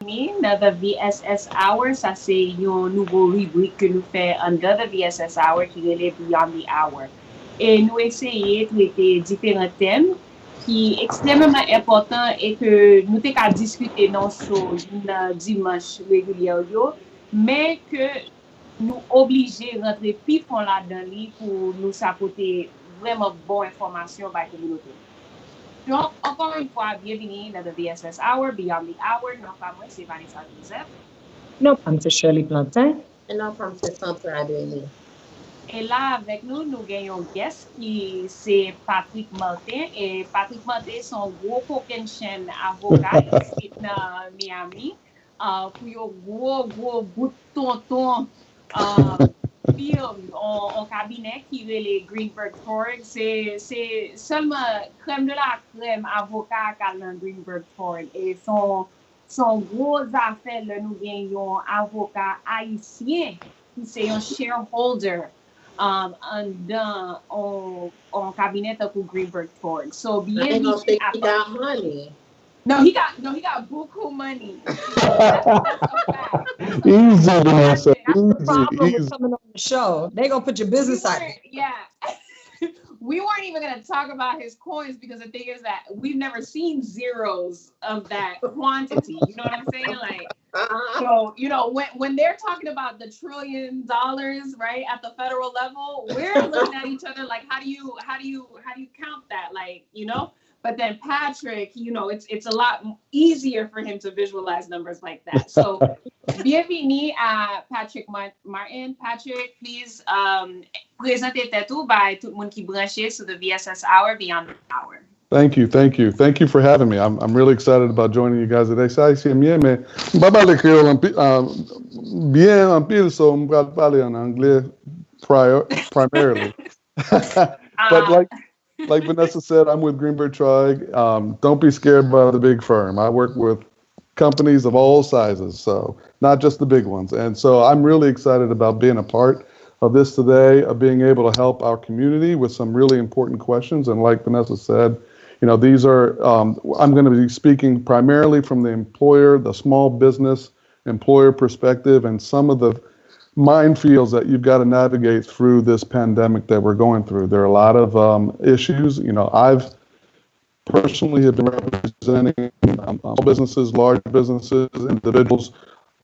bienvenue dans the VSS Hour. Ça, c'est une nouvelle rubrique que nous faisons under the VSS Hour qui est Beyond the Hour. Et nous essayons de traiter différents thèmes qui sont extrêmement importants et que nous avons qu'à discuter dans ce dimanche régulier, mais que nous obligés de rentrer plus fond là-dedans pour nous apporter vraiment bonne information par la communauté. Donc, encore une fois, bienvenue dans le VSS Hour, Beyond the Hour. Non, pas moi, c'est Vanessa Joseph. Non, c'est Shirley Plantin. Et non, c'est Sandra Adélie. Et là, avec nous, nous gagnons un guest qui c'est Patrick Martin. Et Patrick Martin, c'est un gros coquin chaîne avocat ici dans Miami. Pour un gros bout de tonton film en cabinet qui est les Greenberg Traurig. C'est seulement crème de la crème avocat qui a Greenberg Traurig. Et son gros affaire, là, nous gagnons un avocat haïtien qui c'est un shareholder en cabinet pour Greenberg Traurig. So, I ain't gonna think he got money. No, he got buku money. That's a fact. Easy, Vanessa. That's the problem Easy. with coming on the show. They gonna put your business out. Yeah. We weren't even going to talk about his coins because the thing is that we've never seen zeros of that quantity. You know what I'm saying? Like, so, you know, when they're talking about the $1 trillion, right, at the federal level, we're looking at each other like, how do you count that? Like, you know? But then Patrick, you know, it's a lot easier for him to visualize numbers like that. So, bienvenue à Patrick Martin. Patrick, please présentez tout by tout le monde qui branché sur the VSS Hour, Beyond the Hour. Thank you for having me. I'm really excited about joining you guys today. Ça ici bien, mais pas le créole bien en pile, so on va parler en anglais primarily. But like Vanessa said, I'm with Greenberg Traurig. Don't be scared by the big firm. I work with companies of all sizes, so not just the big ones. And so I'm really excited about being a part of this today, of being able to help our community with some really important questions. And like Vanessa said, you know, these are, I'm going to be speaking primarily from the employer, the small business employer perspective, and some of the minefields that you've got to navigate through this pandemic that we're going through. There are a lot of issues. You know, I've personally have been representing small businesses, large businesses, individuals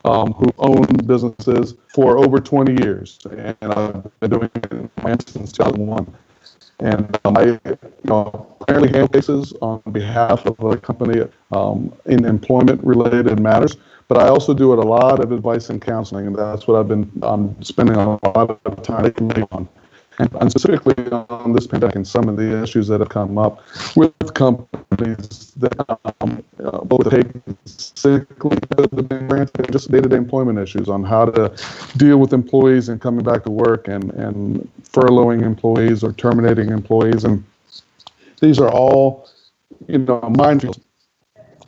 who own businesses for over 20 years, and I've been doing it since 2001. And I, primarily handle cases on behalf of a company in employment-related matters. But I also do a lot of advice and counseling, and that's what I've been spending a lot of time on. And specifically on this pandemic and some of the issues that have come up with companies that both take sick leave, just day-to-day employment issues on how to deal with employees and coming back to work and furloughing employees or terminating employees. And these are all, minefields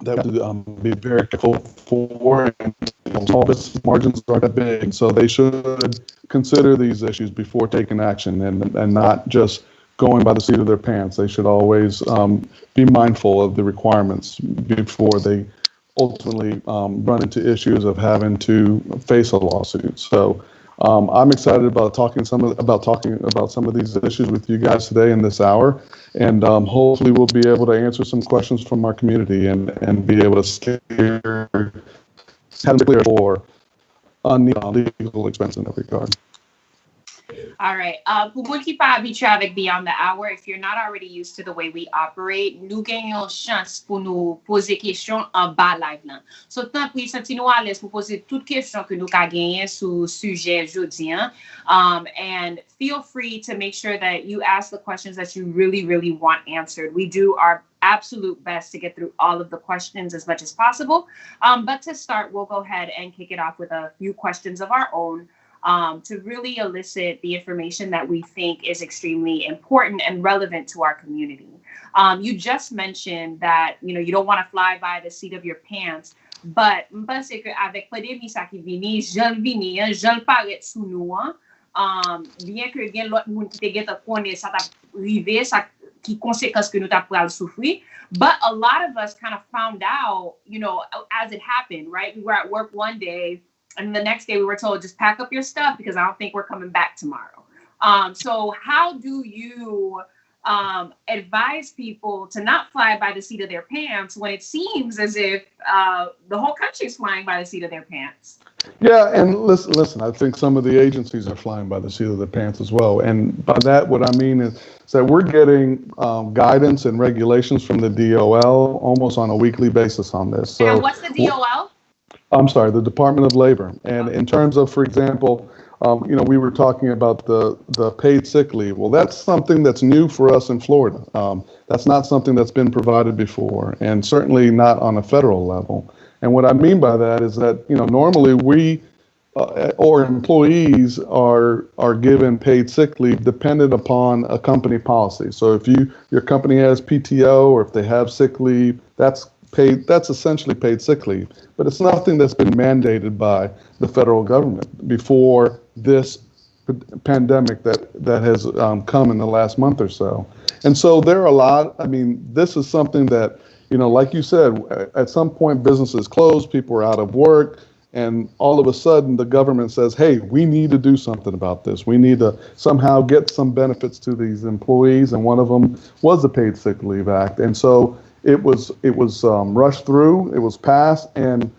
that would be very careful for, and small business margins aren't that big, so they should consider these issues before taking action and not just going by the seat of their pants. They should always be mindful of the requirements before they ultimately run into issues of having to face a lawsuit. So I'm excited about talking about some of these issues with you guys today in this hour, and hopefully we'll be able to answer some questions from our community and be able to steer clear for legal expense in that regard. All right. Pour moi qui pas habitué avec Beyond the Hour, if you're not already used to the way we operate, nous gagnons chance pour nous poser questions en bas live là. So, tant pis, sentez-nous à l'aise pour poser toutes questions que nous avons gagnées sur sujet aujourd'hui. And feel free to make sure that you ask the questions that you really, really want answered. We do our absolute best to get through all of the questions as much as possible. But to start, we'll go ahead and kick it off with a few questions of our own. To really elicit the information that we think is extremely important and relevant to our community. You just mentioned that, you don't want to fly by the seat of your pants, but c'est que avec pandémie ça qui vini, j'en paraît sous nous, bien que gen l'autre monde qui te gete connaît ça t'a rivé, ça qui conséquences que nous t'a pral souffrir. But a lot of us kind of found out, as it happened, right? We were at work one day, and the next day we were told, just pack up your stuff because I don't think we're coming back tomorrow. So how do you advise people to not fly by the seat of their pants when it seems as if the whole country is flying by the seat of their pants? Yeah, and listen, I think some of the agencies are flying by the seat of their pants as well. And by that, what I mean is that we're getting guidance and regulations from the DOL almost on a weekly basis on this. So, and what's the DOL? I'm sorry, the Department of Labor. And in terms of, for example, we were talking about the paid sick leave. Well, that's something that's new for us in Florida. That's not something that's been provided before, and certainly not on a federal level. And what I mean by that is that, normally we or employees are given paid sick leave dependent upon a company policy. So if your company has PTO or if they have sick leave, that's essentially paid sick leave. But it's nothing that's been mandated by the federal government before this pandemic that has come in the last month or so. And so there are this is something that, like you said, at some point businesses close, people are out of work, and all of a sudden the government says, hey, we need to do something about this. We need to somehow get some benefits to these employees, and one of them was the Paid Sick Leave Act. And so it was rushed through, it was passed, and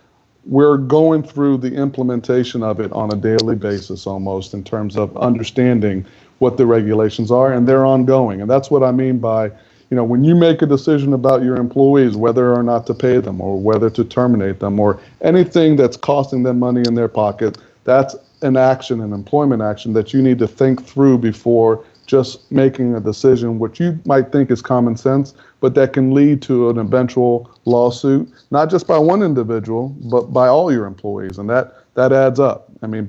we're going through the implementation of it on a daily basis almost in terms of understanding what the regulations are, and they're ongoing. And that's what I mean by, when you make a decision about your employees, whether or not to pay them or whether to terminate them or anything that's costing them money in their pocket, that's an employment action that you need to think through before just making a decision, which you might think is common sense, but that can lead to an eventual lawsuit, not just by one individual, but by all your employees. And that adds up. I mean,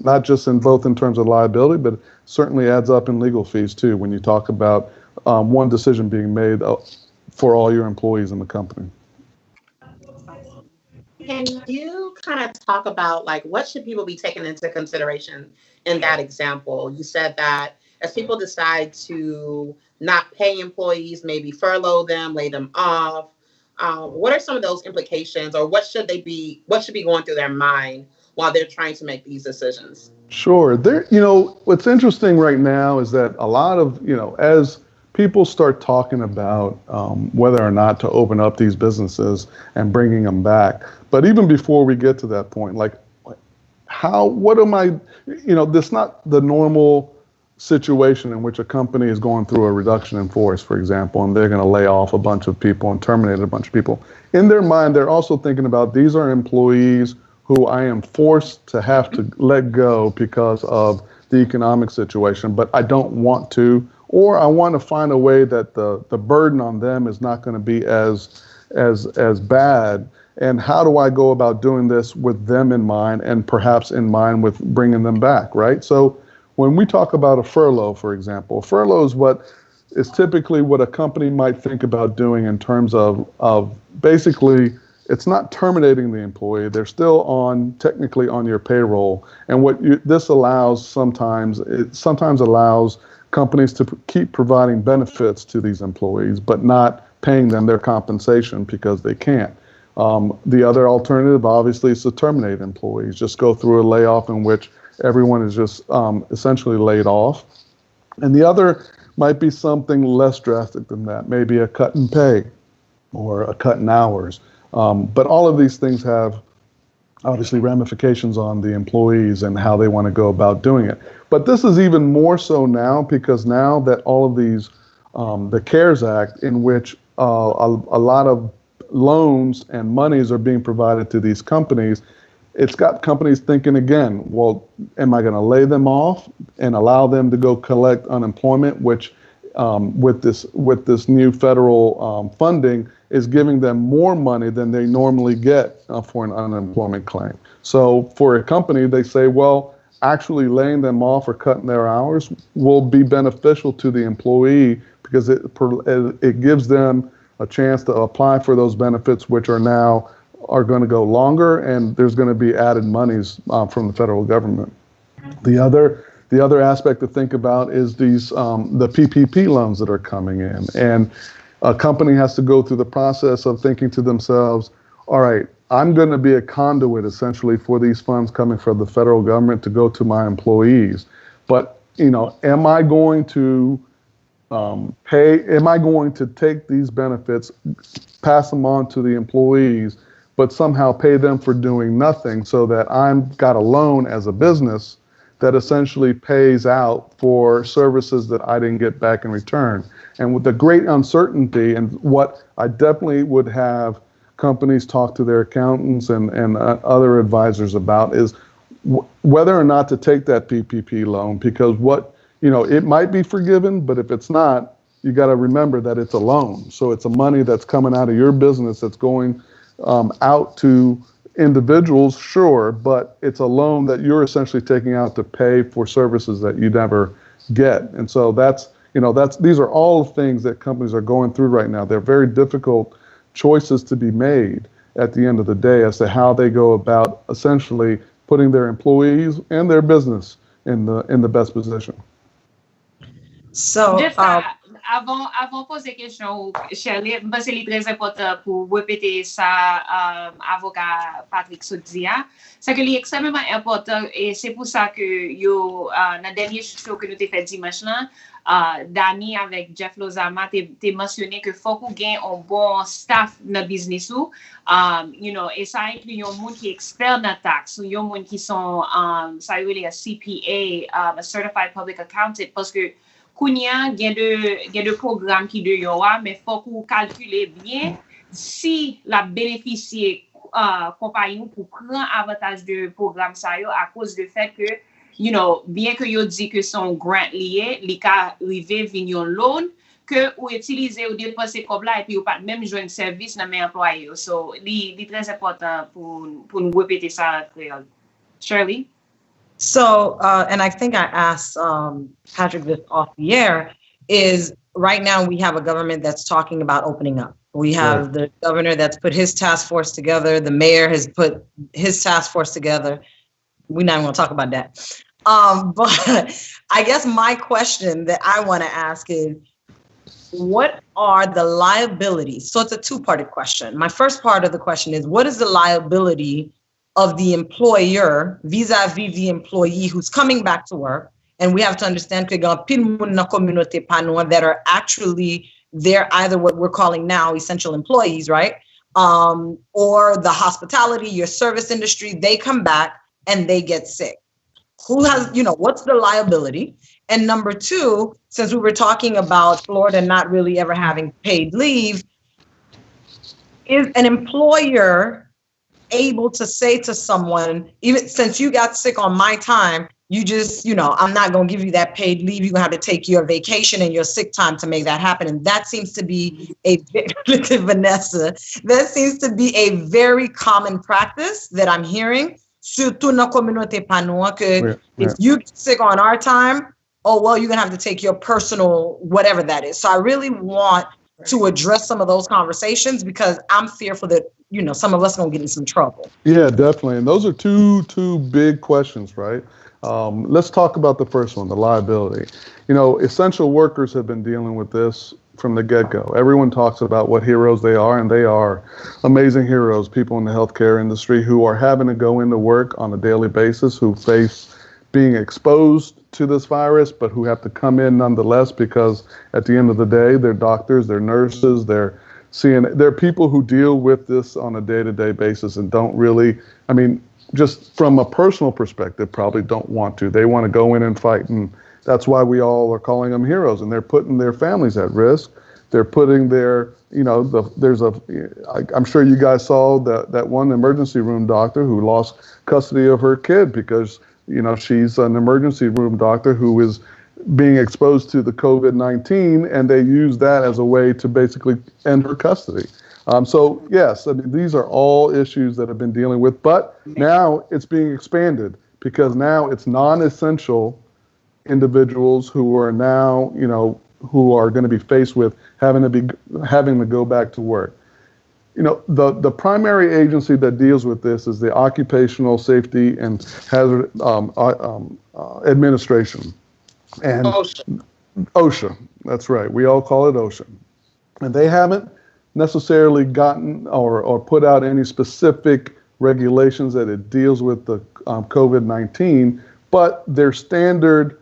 not just in terms of liability, but certainly adds up in legal fees too, when you talk about one decision being made for all your employees in the company. Can you kind of talk about what should people be taking into consideration in that example? You said that as people decide to not pay employees, maybe furlough them, lay them off, what are some of those implications, or what should be going through their mind while they're trying to make these decisions? Sure. What's interesting right now is that a lot of, as people start talking about whether or not to open up these businesses and bringing them back. But even before we get to that point, this not the normal situation in which a company is going through a reduction in force, for example, and they're going to lay off a bunch of people and terminate a bunch of people. In their mind, they're also thinking about, these are employees who I am forced to have to let go because of the economic situation, but I don't want to, or I want to find a way that the burden on them is not going to be as bad. And how do I go about doing this with them in mind, and perhaps in mind with bringing them back, right? So when we talk about a furlough, for example, furlough is typically what a company might think about doing in terms of basically, it's not terminating the employee. They're still technically on your payroll. And this allows sometimes allows companies to keep providing benefits to these employees, but not paying them their compensation because they can't. The other alternative, obviously, is to terminate employees. Just go through a layoff in which everyone is just essentially laid off. And the other might be something less drastic than that, maybe a cut in pay or a cut in hours. But all of these things have obviously ramifications on the employees and how they want to go about doing it. But this is even more so now, because now that all of these, the CARES Act, in which a lot of loans and monies are being provided to these companies, it's got companies thinking again, well, am I going to lay them off and allow them to go collect unemployment, which with this new federal funding is giving them more money than they normally get for an unemployment claim. So for a company, they say, well, actually laying them off or cutting their hours will be beneficial to the employee because it gives them a chance to apply for those benefits, which are going to go longer, and there's going to be added monies from the federal government. The The other aspect to think about is these the PPP loans that are coming in, and a company has to go through the process of thinking to themselves, all right, I'm going to be a conduit essentially for these funds coming from the federal government to go to my employees. But, am I going to am I going to take these benefits, pass them on to the employees, but somehow pay them for doing nothing so that I've got a loan as a business that essentially pays out for services that I didn't get back in return? And with the great uncertainty, and what I definitely would have companies talk to their accountants and other advisors about is whether or not to take that PPP loan, because it might be forgiven, but if it's not, you got to remember that it's a loan. So it's a money that's coming out of your business that's going out to individuals, sure, but it's a loan that you're essentially taking out to pay for services that you never get. And so these are all things that companies are going through right now. They're very difficult choices to be made at the end of the day as to how they go about essentially putting their employees and their business in the best position. So, avant poser question, Shirley, c'est très important pour répéter ça, avocat Patrick Soudzia. C'est que c'est extrêmement important et c'est pour ça que dans le dernier show que nous avons fait dimanche là, Dani avec Jeff Lozama t'es mentionné que faut qu'on gagne un bon staff dans le business ou, et ça inclut un monde qui est expert dans taxe, un monde qui sont ça veut dire CPA, a Certified Public Accountant, parce que Kounia, il y a de programmes qui de yoa, mais faut qu'on calcule bien si la bénéficier compagnie pour prendre avantage de programme ça yo à cause du fait que bien que yo dit que son grant lié, li ka rive vignon loan que ou utiliser ou dépenser comme là et puis ou pas même jouer un service dans mes employés. So, li très important pour nous répéter ça créole. Shirley? So, and I think I asked Patrick this off the air, is right now we have a government that's talking about opening up. We have the governor that's put his task force together. The mayor has put his task force together. We're not even going to talk about that. But I guess my question that I want to ask is, what are the liabilities? So it's a two-parted question. My first part of the question is, what is the liability of the employer vis-a-vis the employee who's coming back to work? And we have to understand that are actually they're either what we're calling now essential employees, right? Or the hospitality, your service industry, they come back and they get sick. Who has, what's the liability? And number two, since we were talking about Florida not really ever having paid leave, is an employer able to say to someone, even since you got sick on my time, you just, I'm not going to give you that paid leave. You're going to have to take your vacation and your sick time to make that happen. And that seems to be Vanessa, that seems to be a very common practice that I'm hearing. Surtout dans la communauté panois, que if you get sick on our time, oh, well, you're going to have to take your personal, whatever that is. So I really want to address some of those conversations because I'm fearful that, some of us going to get in some trouble. Yeah, definitely. And those are two big questions, right? Let's talk about the first one, the liability. Essential workers have been dealing with this from the get-go. Everyone talks about what heroes they are, and they are amazing heroes, people in the healthcare industry who are having to go into work on a daily basis, who face being exposed to this virus, but who have to come in nonetheless because at the end of the day, they're doctors, they're nurses, they're people who deal with this on a day-to-day basis and don't really, just from a personal perspective, probably don't want to. They want to go in and fight, and that's why we all are calling them heroes, and they're putting their families at risk. They're putting their, I'm sure you guys saw that one emergency room doctor who lost custody of her kid because, she's an emergency room doctor who is being exposed to the COVID-19, and they use that as a way to basically end her custody. So yes, these are all issues that have been dealing with, but now it's being expanded because now it's non-essential individuals who are now, who are going to be faced with having to go back to work. the primary agency that deals with this is the Occupational Safety and Hazard Administration. And OSHA, that's right. We all call it OSHA. And they haven't necessarily gotten or put out any specific regulations that it deals with the COVID-19, but their standard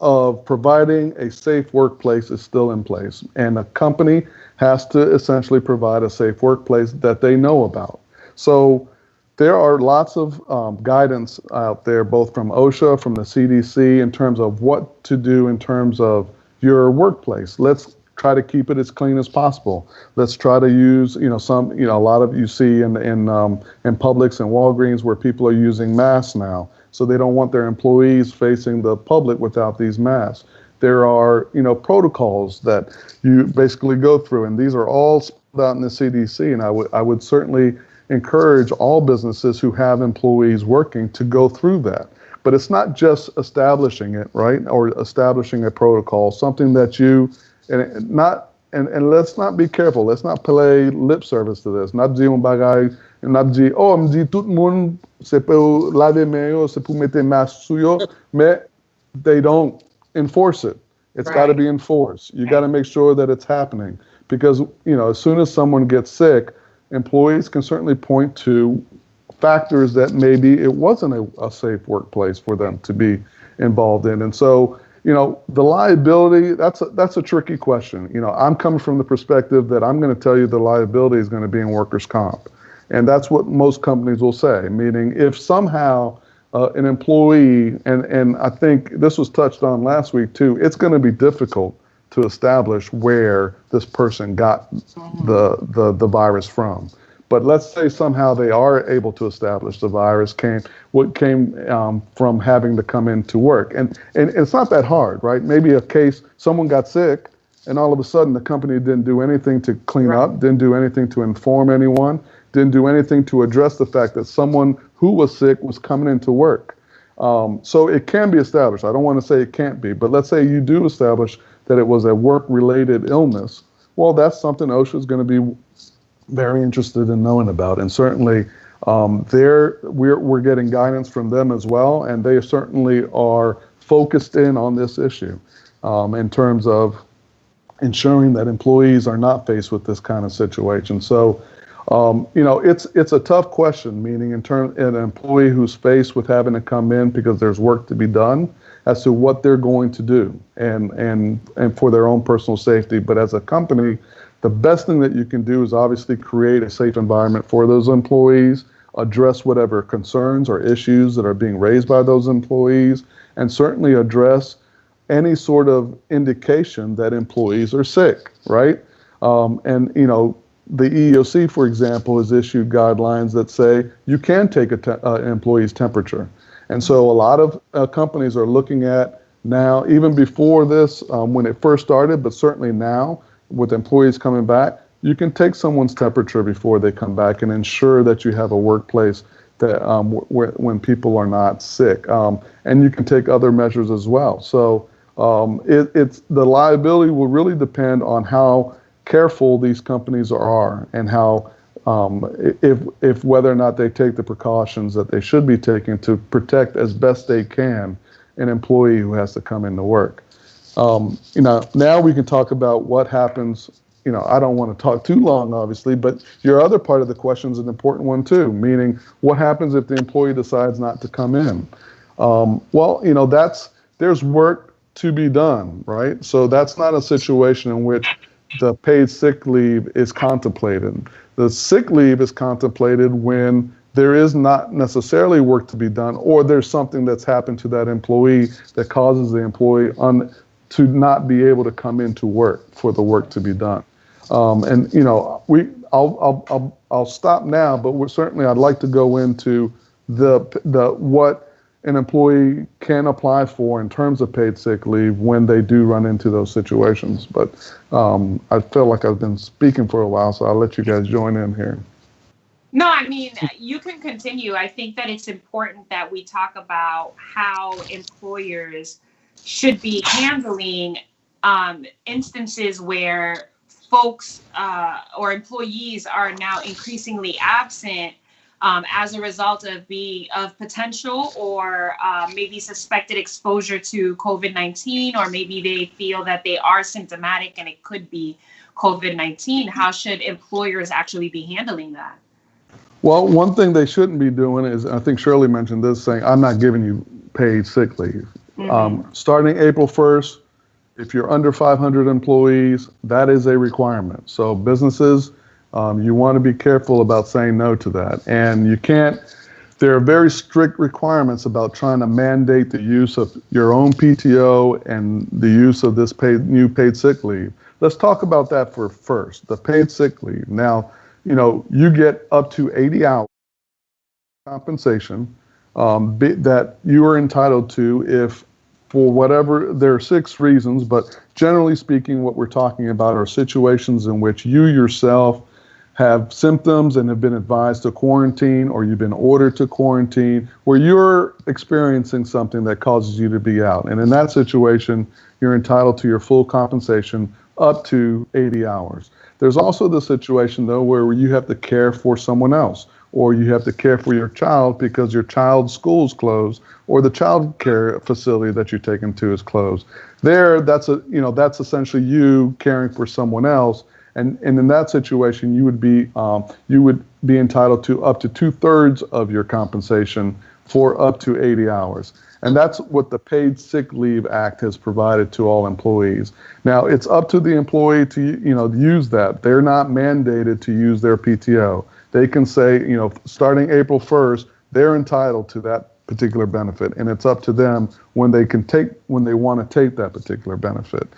of providing a safe workplace is still in place. And a company has to essentially provide a safe workplace that they know about. So there are lots of guidance out there, both from OSHA, from the CDC, in terms of what to do in terms of your workplace. Let's try to keep it as clean as possible. Let's try to use, a lot of you see in Publix and Walgreens where people are using masks now. So they don't want their employees facing the public without these masks. There are, protocols that you basically go through, and these are all spelled out in the CDC. And I would certainly encourage all businesses who have employees working to go through that. But it's not just establishing it, right, or establishing a protocol, something that and let's not be careful. Let's not play lip service to this. Not dire un bagay, not dire, on dit tout le monde c'est pour laver main, c'est pour mettre masque sur yo, mais they don't enforce it. It's got to be enforced. You got to make sure that it's happening because, as soon as someone gets sick, employees can certainly point to factors that maybe it wasn't a safe workplace for them to be involved in. And so, the liability, that's a tricky question. I'm coming from the perspective that I'm going to tell you the liability is going to be in workers' comp. And that's what most companies will say, meaning if somehow an employee, and I think this was touched on last week too, it's going to be difficult to establish where this person got the virus from. But let's say somehow they are able to establish the virus came from having to come into work. And it's not that hard, right? Maybe a case, someone got sick, and all of a sudden the company didn't do anything to clean up, didn't do anything to inform anyone, didn't do anything to address the fact that someone who was sick was coming into work. So it can be established. I don't want to say it can't be, but let's say you do establish that it was a work-related illness. Well, that's something OSHA is going to be very interested in knowing about, and certainly we're getting guidance from them as well, and they certainly are focused in on this issue in terms of ensuring that employees are not faced with this kind of situation. So, it's a tough question, meaning an employee who's faced with having to come in because there's work to be done as to what they're going to do and for their own personal safety. But as a company, the best thing that you can do is obviously create a safe environment for those employees, address whatever concerns or issues that are being raised by those employees, and certainly address any sort of indication that employees are sick, right? The EEOC, for example, has issued guidelines that say you can take an employee's temperature. And so a lot of companies are looking at now, even before this, when it first started, but certainly now, with employees coming back, you can take someone's temperature before they come back and ensure that you have a workplace that when people are not sick, and you can take other measures as well. So it's the liability will really depend on how careful these companies are and how if whether or not they take the precautions that they should be taking to protect as best they can an employee who has to come into work. Now we can talk about what happens. I don't want to talk too long, obviously, but your other part of the question is an important one too, meaning what happens if the employee decides not to come in? There's work to be done, right? So that's not a situation in which the paid sick leave is contemplated. The sick leave is contemplated when there is not necessarily work to be done, or there's something that's happened to that employee that causes the employee to not be able to come into work for the work to be done. I'll stop now, but I'd like to go into the what an employee can apply for in terms of paid sick leave when they do run into those situations. But I feel like I've been speaking for a while, so I'll let you guys join in here. No, I mean, you can continue. I think that it's important that we talk about how employers should be handling instances where folks or employees are now increasingly absent as a result of potential or maybe suspected exposure to COVID-19, or maybe they feel that they are symptomatic and it could be COVID-19. How should employers actually be handling that? Well, one thing they shouldn't be doing is, I think Shirley mentioned this, saying, I'm not giving you paid sick leave. Starting April 1st, if you're under 500 employees, that is a requirement. So businesses, you want to be careful about saying no to that. And you can't, there are very strict requirements about trying to mandate the use of your own PTO and the use of this new paid sick leave. Let's talk about that first, the paid sick leave. Now, you get up to 80 hours compensation that you are entitled to if, for whatever, there are 6 reasons, but generally speaking, what we're talking about are situations in which you yourself have symptoms and have been advised to quarantine, or you've been ordered to quarantine, where you're experiencing something that causes you to be out. And in that situation, you're entitled to your full compensation up to 80 hours. There's also the situation, though, where you have to care for someone else, or you have to care for your child because your child's school's closed, or the child care facility that you're taken to is closed. That's essentially you caring for someone else. And in that situation, you would be entitled to up to 2/3 of your compensation for up to 80 hours. And that's what the Paid Sick Leave Act has provided to all employees. Now, it's up to the employee to use that. They're not mandated to use their PTO. They can say, starting April 1st, they're entitled to that particular benefit, and it's up to them when they want to take that particular benefit.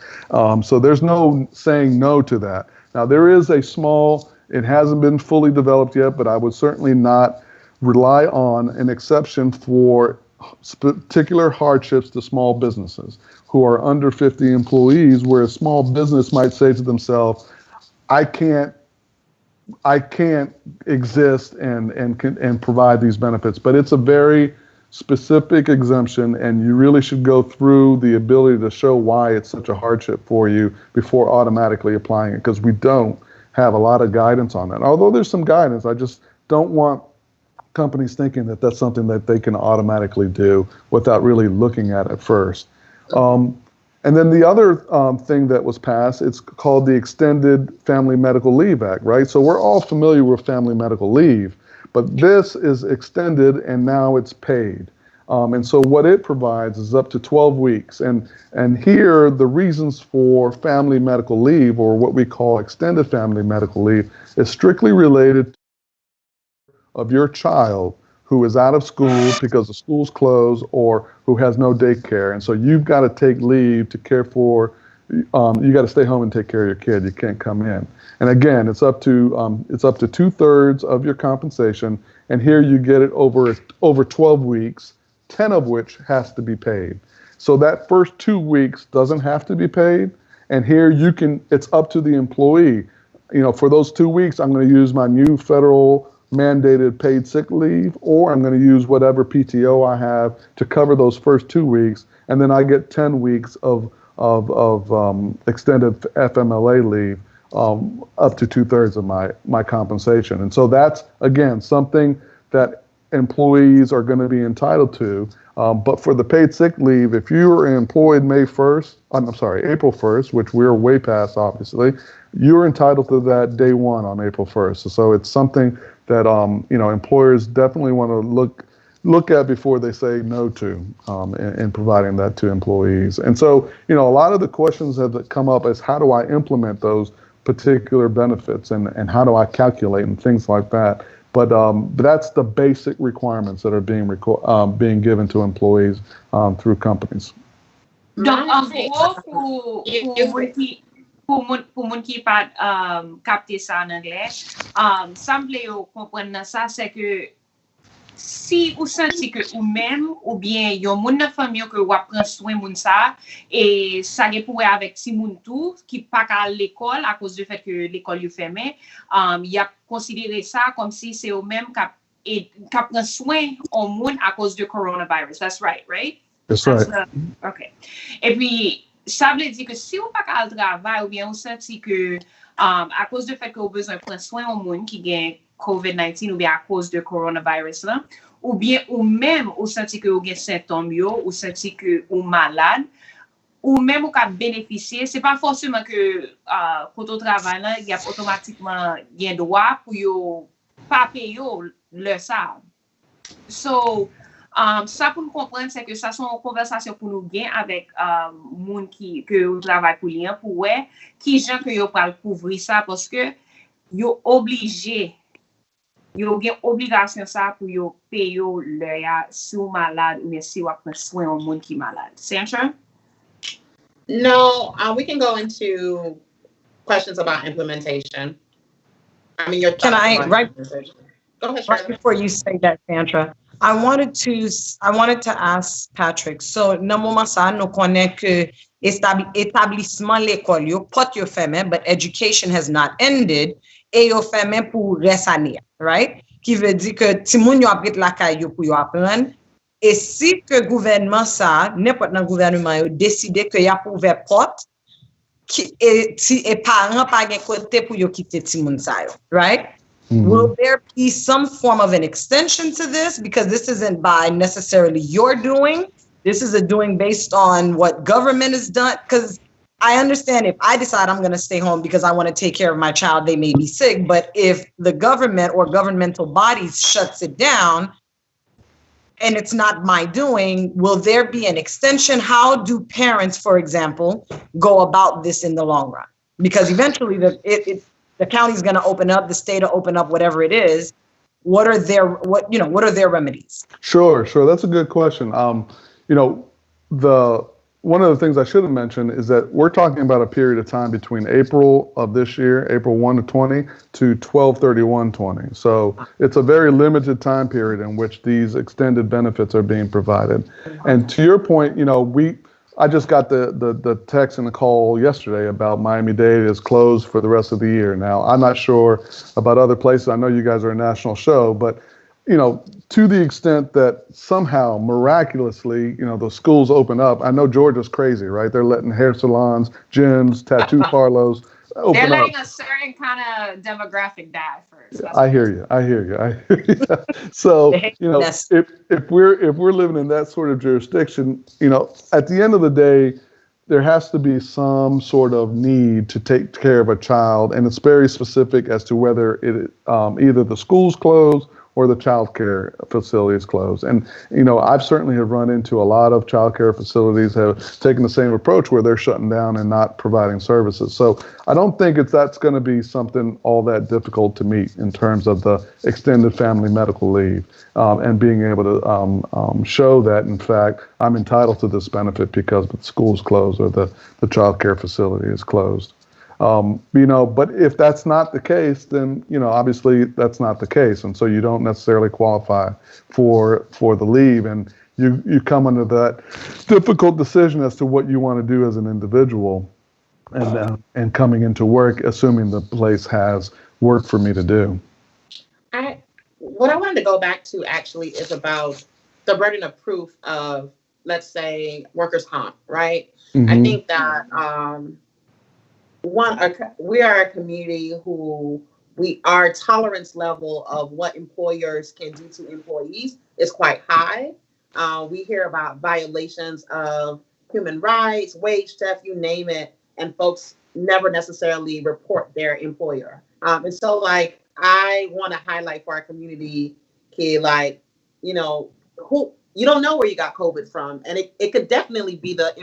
So there's no saying no to that. Now, there is it hasn't been fully developed yet, but I would certainly not rely on an exception for particular hardships to small businesses who are under 50 employees, where a small business might say to themselves, I can't exist and provide these benefits. But it's a very specific exemption, and you really should go through the ability to show why it's such a hardship for you before automatically applying it, because we don't have a lot of guidance on that. Although there's some guidance, I just don't want companies thinking that that's something that they can automatically do without really looking at it first. And then the other thing that was passed, it's called the Extended Family Medical Leave Act, right? So we're all familiar with family medical leave, but this is extended and now it's paid. And so what it provides is up to 12 weeks. And here, the reasons for family medical leave, or what we call extended family medical leave, is strictly related of your child who is out of school because the school's closed, or who has no daycare. And so you've got to take leave to care for, you got to stay home and take care of your kid. You can't come in. And again, it's up to 2/3 of your compensation. And here you get it over 12 weeks, 10 of which has to be paid. So that first 2 weeks doesn't have to be paid. And here it's up to the employee. For those 2 weeks, I'm going to use my new federal mandated paid sick leave, or I'm going to use whatever PTO I have to cover those first 2 weeks, and then I get 10 weeks of extended FMLA leave, up to 2/3 of my compensation. And so that's, again, something that employees are going to be entitled to. But for the paid sick leave, if you were employed April 1st, which we're way past, obviously, you're entitled to that day one on April 1st. So it's something that employers definitely want to look at before they say no to in providing that to employees. And so, a lot of the questions that come up is, how do I implement those particular benefits, and how do I calculate and things like that. But that's the basic requirements that are being given to employees through companies. Donc, en gros, pour moun qui pas capter ça en anglais, semble yo comprendre ça, c'est que si ou senti que ou même ou bien yon moun nan famille que ou prend soin moun ça, et ça gen pour avec ti moun tout qui pas à l'école à cause du fait que l'école yo fermé, y a considéré ça comme si c'est au même qui prend soin au moun à cause du coronavirus. That's right? That's right. Okay. Et puis ça veut dire que si ou pas qu'à le travail, ou bien on senti que à cause du fait que vous besoin de prendre soin au monde qui gagne COVID-19 ou bien à cause de coronavirus là, ou bien ou même au senti que vous avez symptômes ou senti que vous malade, ou même au cas bénéficier, c'est pas forcément que quand on travaille là, il y a automatiquement un droit pour yo pas payer le ça. So, ça pour nous comprendre, c'est que ça sont une conversation pour nous gagner avec monde que vous travaillez pour lui, pour ouais, qui gens que yo pas couvrir ça parce que yo obligé, yo gen obligation ça pour yo payer le si vous malade ou si vous prendre soin au monde qui malade. C'est un chose? No, we can go into questions about implementation. I mean, your Can thoughts I, on right, implementation. Go ahead, right Shirley. before you say that, Sandra, I wanted to ask Patrick. So, nan mouman sa, nou konen ke établissement l'école yo pot yo fèmen, but education has not ended, et yo fèmen pou res ane, right? Ki ve di ke ti moun yo apret lakay yo pou yo apren, et si ke gouvernement sa, n'importe nan gouvernement yo décide ke ya pou ouver pot, et parents pa gen kote pou yo kite ti moun sa yo, right? Mm-hmm. Will there be some form of an extension to this? Because this isn't by necessarily your doing. This is a doing based on what government has done. Because I understand if I decide I'm going to stay home because I want to take care of my child, they may be sick. But if the government or governmental bodies shuts it down and it's not my doing, will there be an extension? How do parents, for example, go about this in the long run? Because eventually the county's going to open up, the state will open up, whatever it is. What are their remedies? Sure. That's a good question. One of the things I should have mentioned is that we're talking about a period of time between April of this year, April 1 of 20 to 12/31/20. So it's a very limited time period in which these extended benefits are being provided. And to your point, I just got the text and the call yesterday about Miami-Dade is closed for the rest of the year. Now, I'm not sure about other places. I know you guys are a national show, but, to the extent that somehow miraculously, the schools open up. I know Georgia's crazy, right? They're letting hair salons, gyms, tattoo parlors open They're letting up. a certain kind of demographic die first. I hear you. So, if we're living in that sort of jurisdiction, at the end of the day, there has to be some sort of need to take care of a child, and it's very specific as to whether it either the school's closed or the child care facility is closed. And, I've certainly have run into a lot of child care facilities have taken the same approach where they're shutting down and not providing services. So I don't think that's going to be something all that difficult to meet in terms of the extended family medical leave and being able to show that, in fact, I'm entitled to this benefit because the school's closed or the child care facility is closed. But if that's not the case, then, obviously that's not the case. And so you don't necessarily qualify for the leave. And you come under that difficult decision as to what you want to do as an individual and coming into work, assuming the place has work for me to do. What I wanted to go back to actually is about the burden of proof of, let's say, workers' comp, right? Mm-hmm. I think that, we are a community who our tolerance level of what employers can do to employees is quite high. We hear about violations of human rights, wage theft, you name it, and folks never necessarily report their employer. And so, I want to highlight for our community, who you don't know where you got COVID from, and it could definitely be the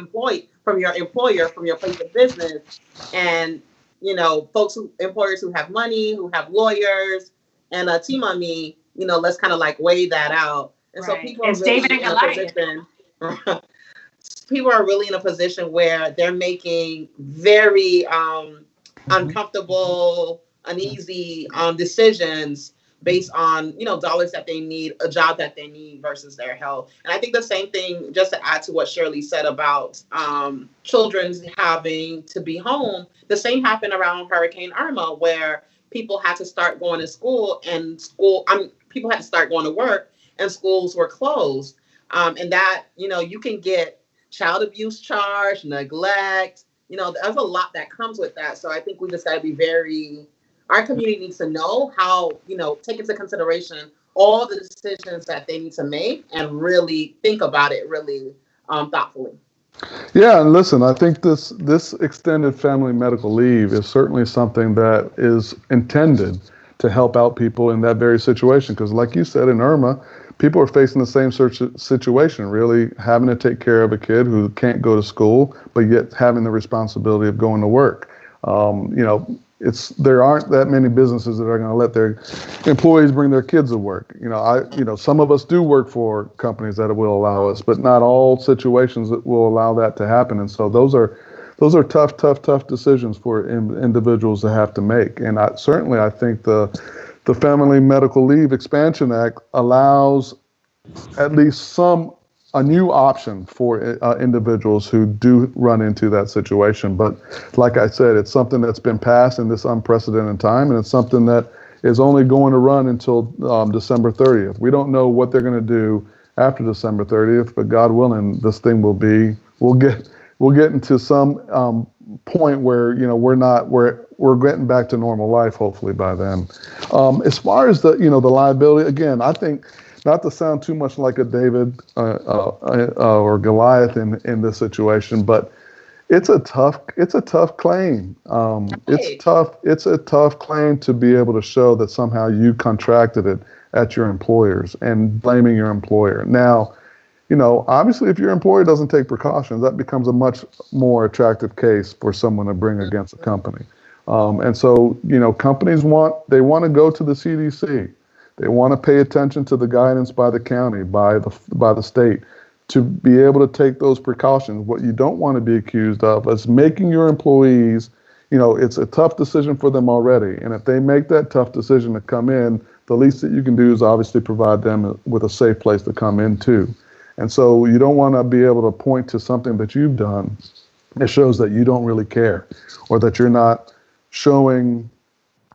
from your employer, from your place of business, and employers who have money, who have lawyers, and a team on me. Let's kind of weigh that out. And right. So people are really in a position. People are really in a position where they're making very uncomfortable, uneasy decisions based on, dollars that they need, a job that they need versus their health. And I think the same thing, just to add to what Shirley said about children having to be home, the same happened around Hurricane Irma, where people had to start going to school people had to start going to work and schools were closed. And that, you can get child abuse charge, neglect, there's a lot that comes with that. So I think we just got to be our community needs to know how, take into consideration all the decisions that they need to make and really think about it really thoughtfully. Yeah, and listen, I think this extended family medical leave is certainly something that is intended to help out people in that very situation. Because like you said in Irma, people are facing the same situation, really having to take care of a kid who can't go to school, but yet having the responsibility of going to work. There aren't that many businesses that are going to let their employees bring their kids to work. Some of us do work for companies that will allow us, but not all situations that will allow that to happen. And so those are tough decisions for individuals to have to make. And I think the Family Medical Leave Expansion Act allows at least a new option for individuals who do run into that situation. But like I said, it's something that's been passed in this unprecedented time, and it's something that is only going to run until December 30th. We don't know what they're going to do after December 30th, but God willing, this thing we'll get into some point where we're getting back to normal life, hopefully by then. As far as the liability, again, I think, not to sound too much like a David or Goliath in this situation, but it's a tough claim. It's a tough claim to be able to show that somehow you contracted it at your employers and blaming your employer. Now, obviously if your employer doesn't take precautions, that becomes a much more attractive case for someone to bring against a company. And so, companies want to go to the CDC. They want to pay attention to the guidance by the county, by the state, to be able to take those precautions. What you don't want to be accused of is making your employees, it's a tough decision for them already. And if they make that tough decision to come in, the least that you can do is obviously provide them with a safe place to come in too. And so you don't want to be able to point to something that you've done that shows that you don't really care, or that you're not showing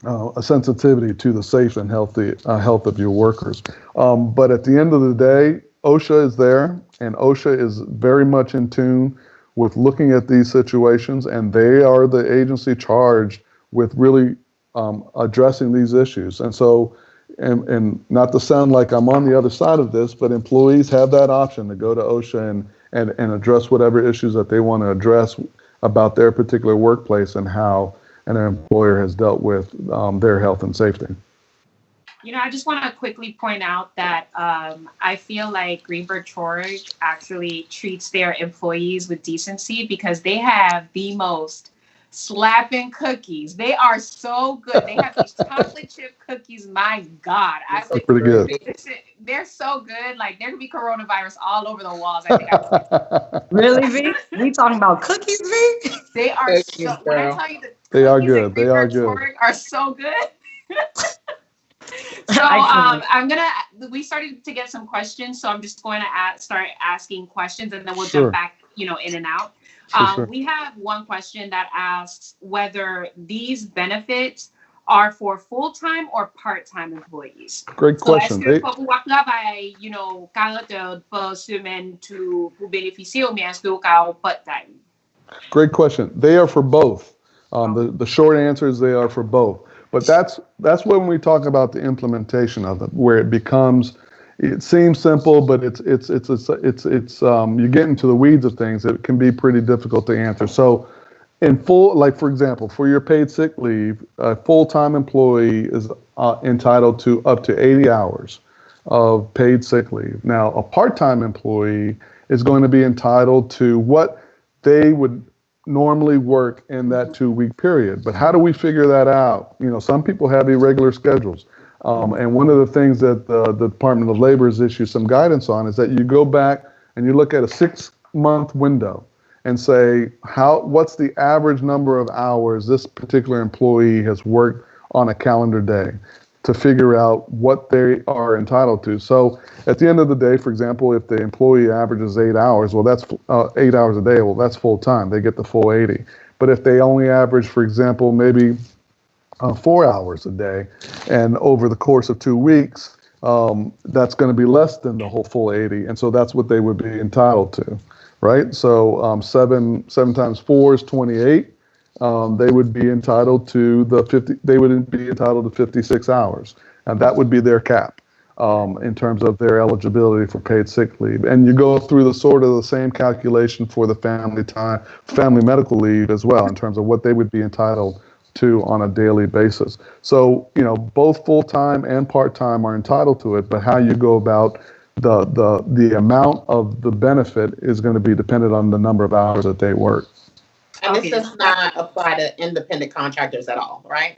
a sensitivity to the safe and healthy health of your workers. But at the end of the day, OSHA is there, and OSHA is very much in tune with looking at these situations, and they are the agency charged with really addressing these issues. And so, and not to sound like I'm on the other side of this, but employees have that option to go to OSHA and address whatever issues that they want to address about their particular workplace and how an employer has dealt with their health and safety. I just want to quickly point out that I feel like Greenberg Traurig actually treats their employees with decency, because they have the most slapping cookies. They are so good. They have these chocolate chip cookies. My God. They're pretty good. They're so good. Like, there could be coronavirus all over the walls. I think Really, V? We talking about cookies, V? They are cookies, so, when I tell you the they are good. They are good. Are so good. So we started to get some questions, so I'm just going to start asking questions, and then we'll jump back, in and out. Sure. We have one question that asks whether these benefits are for full-time or part-time employees. Great question. So, est-ce que pour pouvoir travailler, 40 heures par semaine pour bénéficier, ou bien est-ce que part-time? Great question. They are for both. The short answer is they are for both. But that's when we talk about the implementation of it, where it seems simple, but it's you get into the weeds of things. It can be pretty difficult to answer. So, for example, for your paid sick leave, a full-time employee is entitled to up to 80 hours of paid sick leave. Now, a part-time employee is going to be entitled to what they would normally work in that 2-week period. But how do we figure that out? Some people have irregular schedules. And one of the things that the Department of Labor has issued some guidance on is that you go back and you look at a 6-month window and say, what's the average number of hours this particular employee has worked on a calendar day, to figure out what they are entitled to. So at the end of the day, for example, if the employee averages 8 hours, well, that's 8 hours a day. Well, that's full time. They get the full 80. But if they only average, for example, maybe 4 hours a day, and over the course of 2 weeks, that's going to be less than the whole full 80. And so that's what they would be entitled to. right? So seven times 4 is 28. They would be entitled to the 50. They would be entitled to 56 hours, and that would be their cap in terms of their eligibility for paid sick leave. And you go through the sort of the same calculation for the family medical leave as well, in terms of what they would be entitled to on a daily basis. So, both full-time and part-time are entitled to it, but how you go about the amount of the benefit is going to be dependent on the number of hours that they work. And this does not apply to independent contractors at all, right?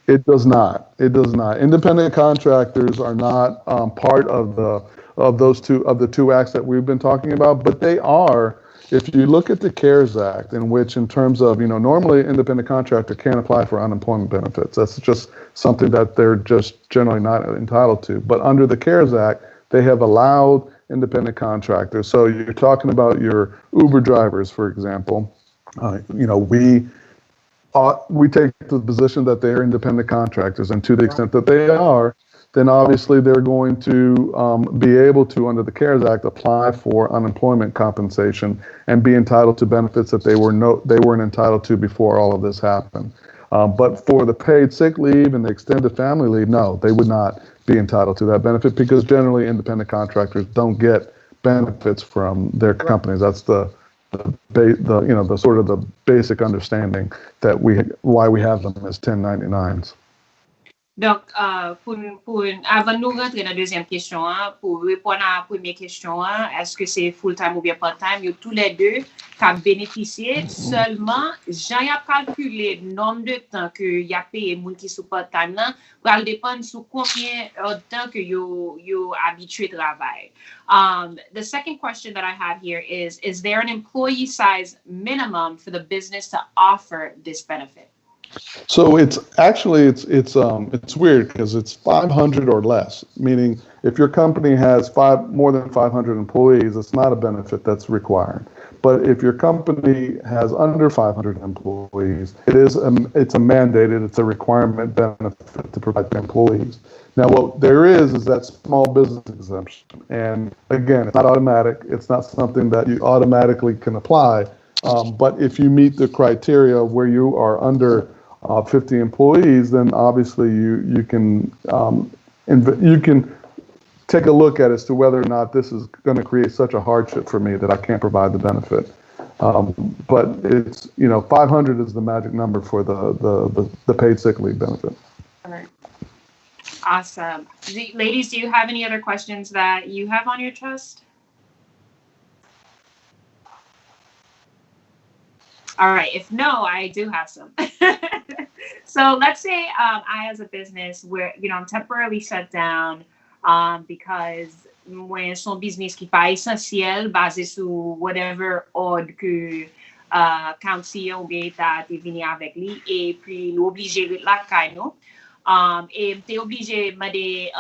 It does not. It does not. Independent contractors are not part of the two acts that we've been talking about, but they are. If you look at the CARES Act, in which, in terms of, normally independent contractor can't apply for unemployment benefits. That's just something that they're just generally not entitled to. But under the CARES Act, they have allowed independent contractors. So you're talking about your Uber drivers, for example. We take the position that they are independent contractors, and to the extent that they are, then obviously they're going to be able to, under the CARES Act, apply for unemployment compensation and be entitled to benefits that they weren't entitled to before all of this happened. But for the paid sick leave and the extended family leave, no, they would not be entitled to that benefit, because generally independent contractors don't get benefits from their companies. That's the sort of the basic understanding that why we have them as 1099s. Donc, avant nous rentrer dans la deuxième question, pour répondre à la première question, est-ce que c'est full-time ou bien part-time, ils tous les deux qui bénéficient seulement, j'ai calculé le nombre de temps que y a payé les gens qui sont part-time là, va dépendre sur combien de temps que yo habitué travail. The second question that I had here is there an employee size minimum for the business to offer this benefit? So it's weird, because it's 500 or less, meaning if your company has more than 500 employees, it's not a benefit that's required. But if your company has under 500 employees, it's a mandated, it's a requirement benefit to provide to employees. Now, what there is that small business exemption, and again, it's not automatic. It's not something that you automatically can apply. But if you meet the criteria where you are under 50 employees, then obviously you can take a look at as to whether or not this is going to create such a hardship for me that I can't provide the benefit. But it's 500 is the magic number for the paid sick leave benefit. All right. Awesome. Ladies, do you have any other questions that you have on your chest? All right. If no, I do have some. So let's say I, as a business, where I'm temporarily shut down because when son business qui pas essentiel, basé sur whatever ordre que county ou bien état est venu avec lui, et puis nous obligé de la caille nous. Et t'es obligé de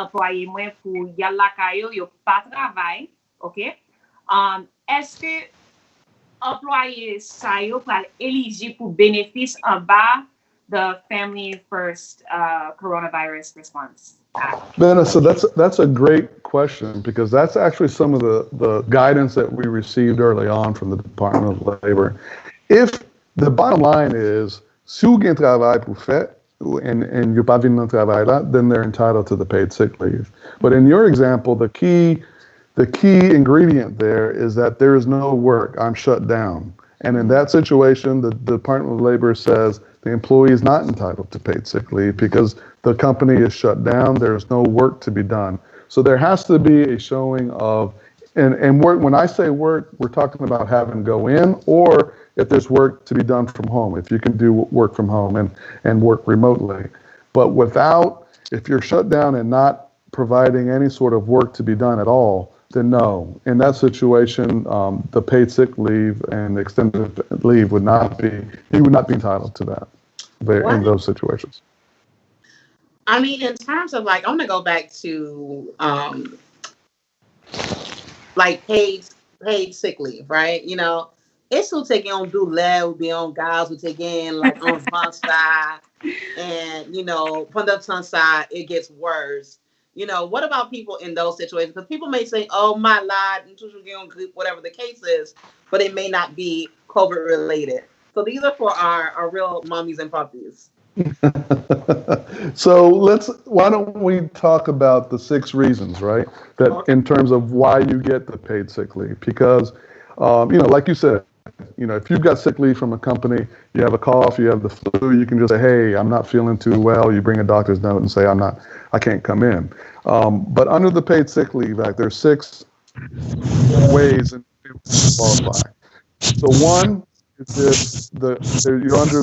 employer moi pour y aller la caille, yo pas travail, ok? Est-ce que employé ça yo pas éligible pour bénéfice en bas the Family First Coronavirus Response Act? Vanessa, that's a great question, because that's actually some of the guidance that we received early on from the Department of Labor. If the bottom line is, si vous avez un travail pour faire, and you're pas venu travail là, then they're entitled to the paid sick leave. But in your example, the key ingredient there is that there is no work. I'm shut down. And in that situation, the Department of Labor says the employee is not entitled to paid sick leave because the company is shut down. There's no work to be done. So there has to be a showing of, and work, when I say work, we're talking about having to go in, or if there's work to be done from home, if you can do work from home and work remotely. But if you're shut down and not providing any sort of work to be done at all, then no. In that situation, the paid sick leave and extended leave would not be entitled to that in those situations. I mean, in terms of I'm going to go back to paid sick leave, right? It's who take on do level, be on guys who take in on one side, and from the ton side, it gets worse. What about people in those situations? Because people may say, oh, my lad, whatever the case is, but it may not be COVID related. So these are for our real mummies and puppies. So why don't we talk about the 6 reasons, right? That in terms of why you get the paid sick leave. Because, like you said, if you've got sick leave from a company, you have a cough, you have the flu, you can just say, hey, I'm not feeling too well. You bring a doctor's note and say, I can't come in. But under the Paid Sick Leave Act, there's 6 ways in which you qualify. So one is you're under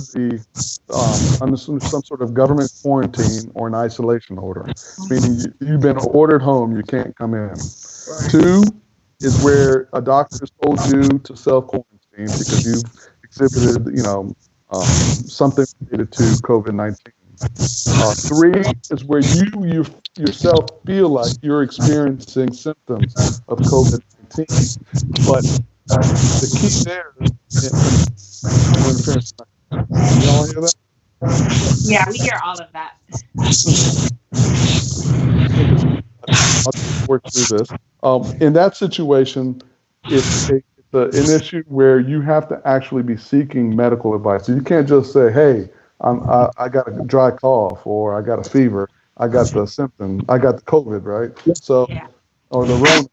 some sort of government quarantine or an isolation order, meaning you've been ordered home, you can't come in. Right. 2 is where a doctor has told you to self-quarantine because you've exhibited, something related to COVID-19. 3 is where you yourself feel like you're experiencing symptoms of COVID-19, but the key there is, you all hear that? Yeah, we hear all of that. I'll work through this. In that situation, it's an issue where you have to actually be seeking medical advice. So you can't just say, hey, I got a dry cough, or I got a fever, I got the symptom, I got the COVID, right? So, or the Rona,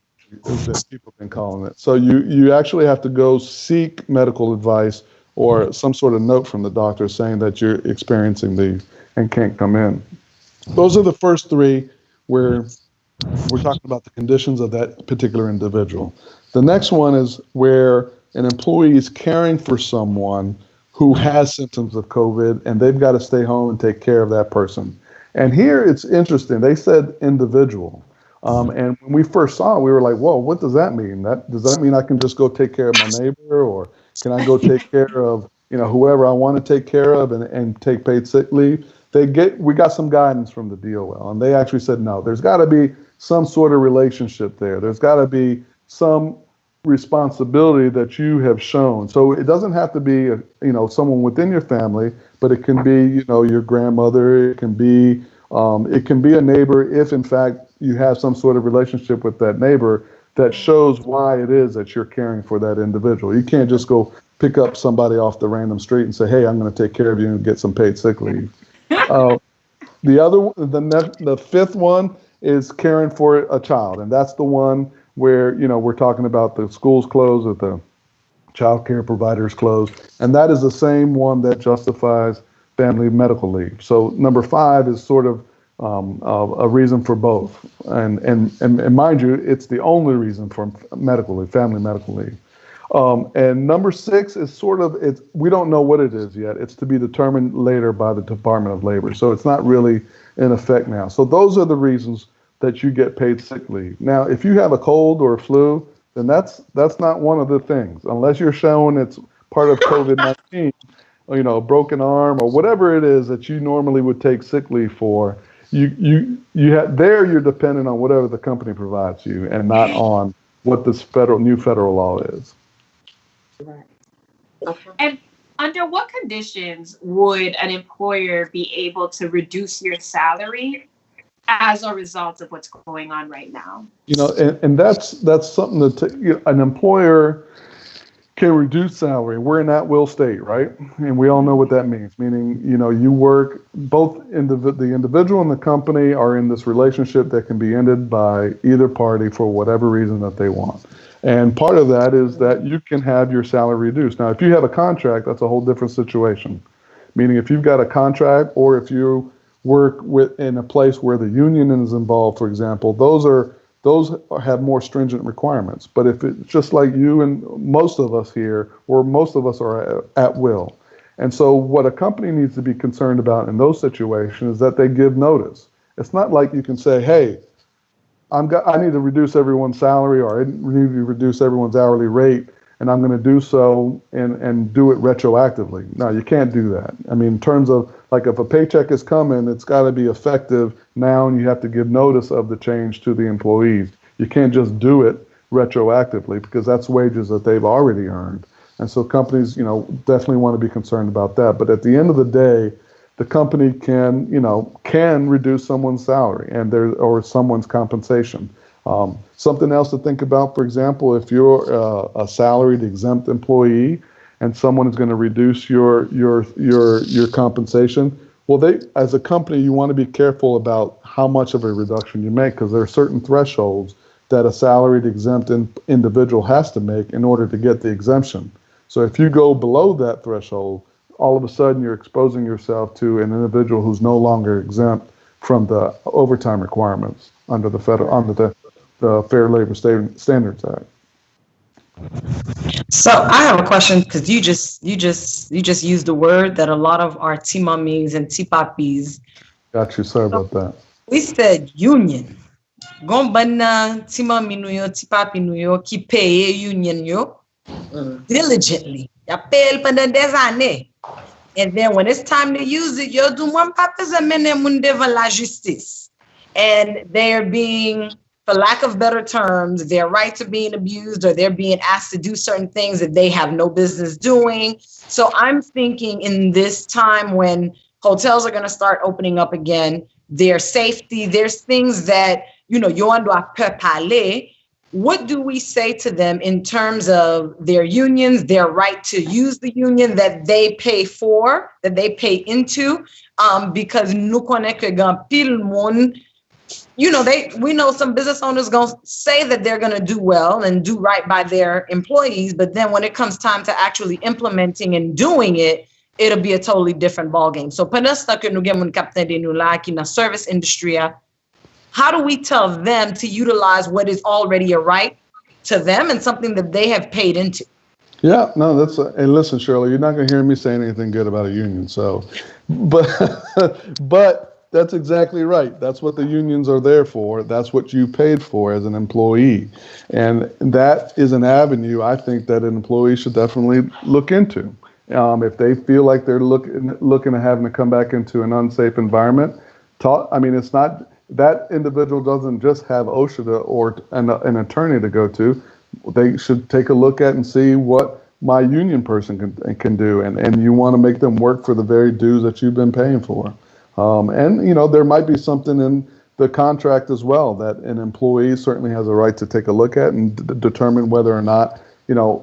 is that people have been calling it. So you actually have to go seek medical advice or some sort of note from the doctor saying that you're experiencing these and can't come in. Those are the first 3 where we're talking about the conditions of that particular individual. The next one is where an employee is caring for someone who has symptoms of COVID and they've got to stay home and take care of that person. And here it's interesting. They said individual. And when we first saw it, we were like, whoa, what does that mean? Does that mean I can just go take care of my neighbor, or can I go take care of, whoever I want to take care of and take paid sick leave? We got some guidance from the DOL, and they actually said, no, there's got to be some sort of relationship there. There's got to be some responsibility that you have shown. So it doesn't have to be, someone within your family, but it can be, your grandmother. It can be a neighbor if, in fact, you have some sort of relationship with that neighbor that shows why it is that you're caring for that individual. You can't just go pick up somebody off the random street and say, hey, I'm going to take care of you and get some paid sick leave. The 5th one is caring for a child. And that's the one where, we're talking about the schools closed or the child care providers closed. And that is the same one that justifies family medical leave. So number 5 is sort of a reason for both. And mind you, it's the only reason for medical leave, family medical leave. And number 6 is we don't know what it is yet. It's to be determined later by the Department of Labor. So it's not really in effect now. So those are the reasons that you get paid sick leave. Now, if you have a cold or a flu, then that's not one of the things, unless you're showing it's part of COVID-19, a broken arm or whatever it is that you normally would take sick leave for. You're dependent on whatever the company provides you and not on what this new federal law is. Right. And under what conditions would an employer be able to reduce your salary as a result of what's going on right now? And that's something that an employer can reduce salary. We're in at-will state, right? And we all know what that means, meaning, you work, both the individual and the company are in this relationship that can be ended by either party for whatever reason that they want. And part of that is that you can have your salary reduced. Now, if you have a contract, that's a whole different situation. Meaning if you've got a contract, or if you work in a place where the union is involved, for example, those have more stringent requirements. But if it's just like you and most of us here, or most of us are at will. And so what a company needs to be concerned about in those situations is that they give notice. It's not like you can say, hey, I need to reduce everyone's salary, or I need to reduce everyone's hourly rate, and I'm going to do so and do it retroactively. No, you can't do that. I mean, in terms of, like, if a paycheck is coming, it's got to be effective now, and you have to give notice of the change to the employees. You can't just do it retroactively, because that's wages that they've already earned. And so companies, definitely want to be concerned about that. But at the end of the day, the company can reduce someone's salary or someone's compensation. Something else to think about, for example, if you're a salaried exempt employee and someone is going to reduce your compensation, well, as a company, you want to be careful about how much of a reduction you make, because there are certain thresholds that a salaried exempt individual has to make in order to get the exemption. So if you go below that threshold, all of a sudden you're exposing yourself to an individual who's no longer exempt from the overtime requirements under the Fair Labor Standards Act. So I have a question, because you just used the word that a lot of our T-mummies and T-papis. Got you. Sorry about that. We said union. Gombana T-mummy nou yo, T-papi nou yo, ki paye union yo diligently. Ya paye pendant des années. And then when it's time to use it, yo do mwen pa pese mene moun devan la justice. And they're being, for lack of better terms, their rights are being abused, or they're being asked to do certain things that they have no business doing. So I'm thinking, in this time when hotels are going to start opening up again, their safety, there's things that, yo an doit peut parler. What do we say to them in terms of their unions, their right to use the union that they pay for, that they pay into? Because nous connaît que gan pile moun, we know some business owners gonna say that they're gonna do well and do right by their employees, but then when it comes time to actually implementing and doing it, it'll be a totally different ballgame. So pendant ce temps que nous gen moun captain de nou la ki nan service industry, how do we tell them to utilize what is already a right to them and something that they have paid into? Yeah, no, and listen, Shirley, you're not going to hear me say anything good about a union. So, but that's exactly right. That's what the unions are there for. That's what you paid for as an employee. And that is an avenue I think that an employee should definitely look into. If they feel like they're looking at having to come back into an unsafe environment, it's not, that individual doesn't just have OSHA or an attorney to go to. They should take a look at and see what my union person can do. And you want to make them work for the very dues that you've been paying for. There might be something in the contract as well that an employee certainly has a right to take a look at and determine whether or not,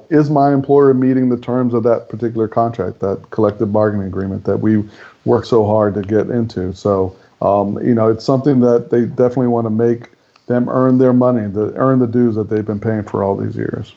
is my employer meeting the terms of that particular contract, that collective bargaining agreement that we work so hard to get into. So, it's something that they definitely want to make them earn their money, earn the dues that they've been paying for all these years.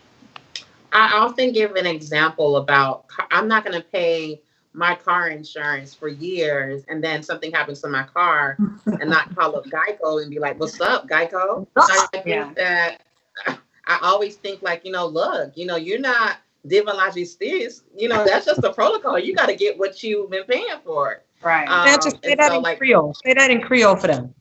I often give an example about, I'm not going to pay my car insurance for years, and then something happens to my car and not call up Geico and be like, what's up, Geico? I think that I always think like, look, you're not devant la justice. That's just the protocol. You got to get what you've been paying for. Right. Just say that in Creole. Say that in Creole for them.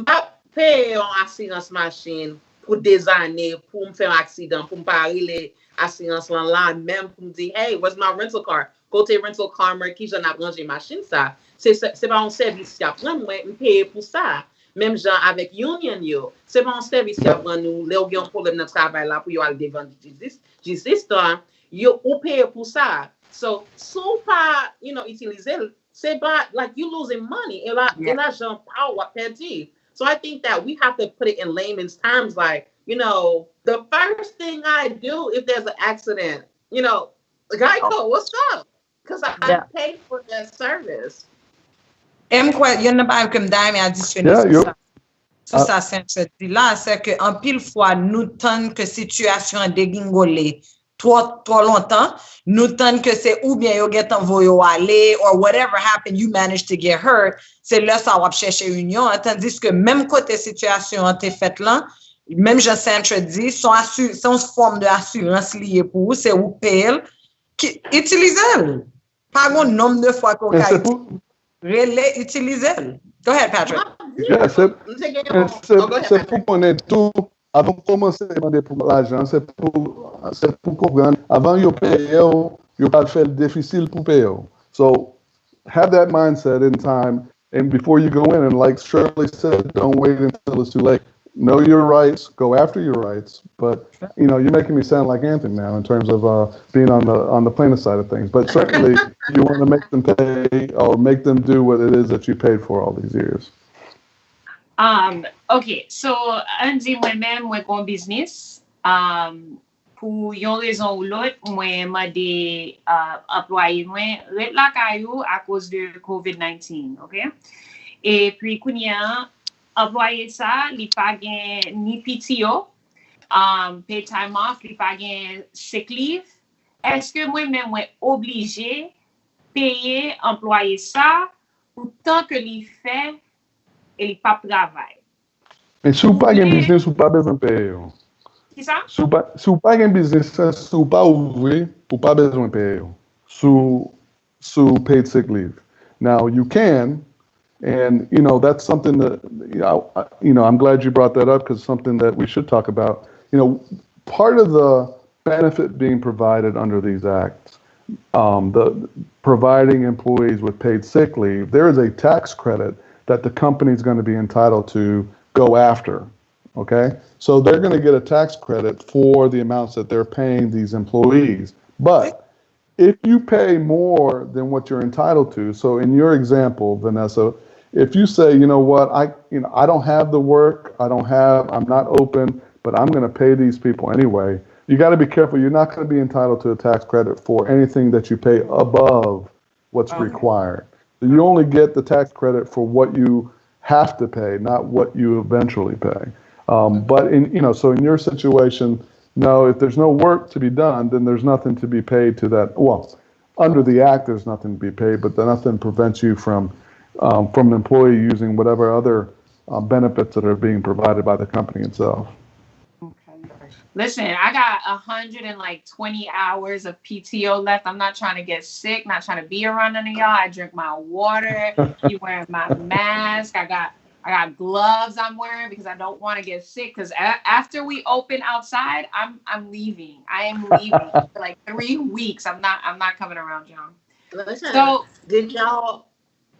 I pay on assurance machine pour des années pour me faire un accident, pour me parler assurance là même pour me dire, hey, where's my rental car? Côté rental car, moi qui j'en ai rangé machine ça. C'est pas un service qui apprend moi me payer pour ça. Même gens avec union yo, c'est pas un service qui apprend nous, là il y a un problème dans travail là pour yo aller devant justice yo ou payer pour ça. So pas, utiliser, c'est pas like you losing money et l'argent pas perdu. So I think that we have to put it in layman's terms, like, the first thing I do if there's an accident, Geico, what's up? Because I paid for that service. Yon nan ba kem da me additionner sur ça c'est là, c'est que en pile fois nous tant que situation dégringolé trop longtemps, nous tant que c'est ou bien yo get envoyé aller or whatever happened, you managed to get hurt, c'est là ça va chercher union, tandis que même côté situation en fait là, même Jean Centre dit son forme de assurance liée pour vous, c'est ou paye qui utilisez pas un nombre de fois qu'on relais utiliser. Go ahead, Patrick. Yeah, c'est pour connaître tout. Avant de commencer à demander pour l'argent, c'est pour comprendre. Avant, you pay, you pas faire difficile pour payer. So have that mindset in time, and before you go in, and like Shirley said, don't wait until it's too late. know your rights, go after your rights. But you're making me sound like Anthony now in terms of being on the plaintiff side of things. But certainly, you want to make them pay or make them do what it is that you paid for all these years. Ok, so an di mwen kon business, pou yon rezon ou lot, mwen mande employé mwen ret la kayo a cause de COVID-19, ok? Et puis kounya, employé sa, li pa gen ni PTO, pay time off, li pa gen sick leave. Eske mwen oblige paye employé sa pou tan ke li fe et li pa travay. Mais si vous pas un business, vous pas besoin de payer. Qui ça? Si vous pas un business, si vous pas ouvrir, vous pas besoin de payer. Sous paid sick leave. Now you can, and that's something that I'm glad you brought that up because it's something that we should talk about. Part of the benefit being provided under these acts, the providing employees with paid sick leave, there is a tax credit that the company is going to be entitled to go after, okay? So they're going to get a tax credit for the amounts that they're paying these employees. But if you pay more than what you're entitled to, so in your example, Vanessa, if you say, you know what, I don't have the work, I'm not open, but I'm going to pay these people anyway, you got to be careful. You're not going to be entitled to a tax credit for anything that you pay above what's required. You only get the tax credit for what you have to pay, not what you eventually pay. But so in your situation, no, if there's no work to be done, then there's nothing to be paid to that. Well, under the act, there's nothing to be paid, but then nothing prevents you from an employee using whatever other benefits that are being provided by the company itself. Listen, I got 120 hours of PTO left. I'm not trying to get sick, not trying to be around none of y'all. I drink my water. You wearing my mask. I got gloves I'm wearing because I don't want to get sick. Because after we open outside, I'm leaving. I am leaving for like 3 weeks. I'm not coming around y'all. Listen, so did y'all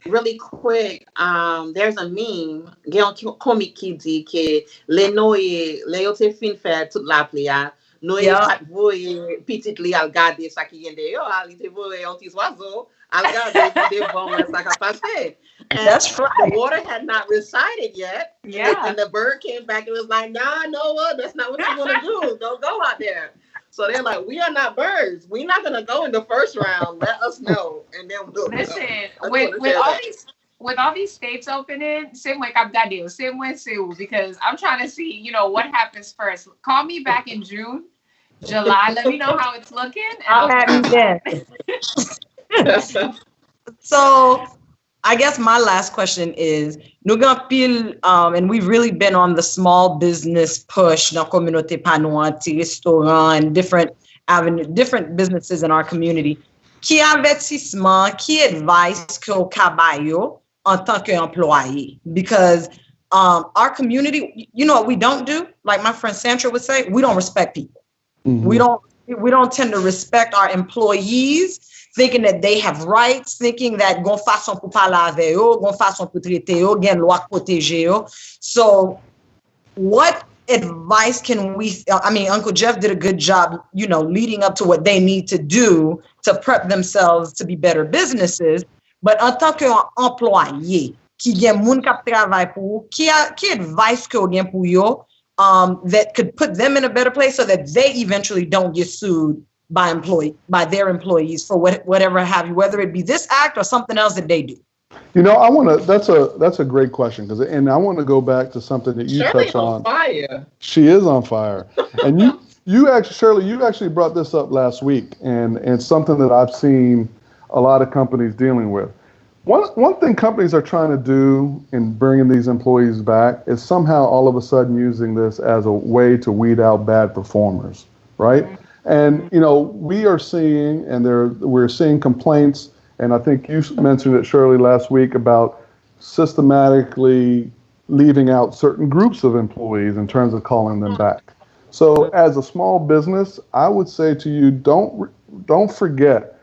really quick? There's a meme. Gen yon komik ki di ke le yo te fin fè tout la pli ya. Noye pat voye pitit li al gade sa ki gen de yo. Al te voye yon ti swazo. Al gade pi de bon wè sa ka pase. That's right. The water had not resided yet. Yeah. And the bird came back and was like, nah, Noah, that's not what you want to do. Don't go out there. So they're like, we are not birds. We're not going to go in the first round. Let us know. And then we'll listen, with all these states opening, same way Capdadeo, same way Seoul, because I'm trying to see, what happens first. Call me back in June, July. Let me know how it's looking. And I'll have you then. So I guess my last question is, and we've really been on the small business push, dans communauté panoanti, restaurant, different businesses in our community. Qui avertissement, qui advice que au caballo en tant qu'employé? Because our community, you know what we don't do? Like my friend Sandra would say, we don't respect people. Mm-hmm. We don't tend to respect our employees, thinking that they have rights, thinking that gon façon pou parler avec eux, gon façon pou traiter eux, gen loi protéger eux. So what advice can Uncle Jeff did a good job, leading up to what they need to do to prep themselves to be better businesses. But en tant qu'employé, qui gen moun kap travay pou, qui advice que gen pou yo, that could put them in a better place so that they eventually don't get sued by their employees for whatever have you, whether it be this act or something else that they do. That's a great question, and I want to go back to something that you touched on. Fire. She is on fire. And you actually, Shirley, you actually brought this up last week, and it's something that I've seen a lot of companies dealing with. One thing companies are trying to do in bringing these employees back is somehow all of a sudden using this as a way to weed out bad performers, right? And we are seeing, we're seeing complaints, and I think you mentioned it, Shirley, last week about systematically leaving out certain groups of employees in terms of calling them back. So as a small business, I would say to you, don't forget,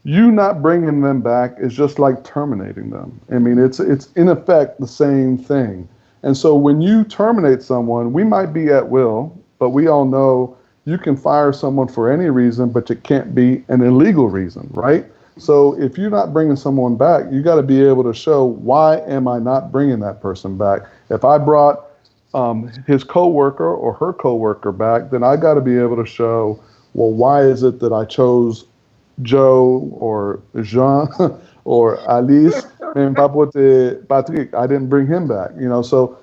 you not bringing them back is just like terminating them. I mean, it's in effect the same thing. And so when you terminate someone, we might be at will, but we all know you can fire someone for any reason, but it can't be an illegal reason, right? So if you're not bringing someone back, you got to be able to show, why am I not bringing that person back? If I brought his coworker or her coworker back, then I got to be able to show, well, why is it that I chose Joe or Jean or Alice and Patrick? I didn't bring him back, So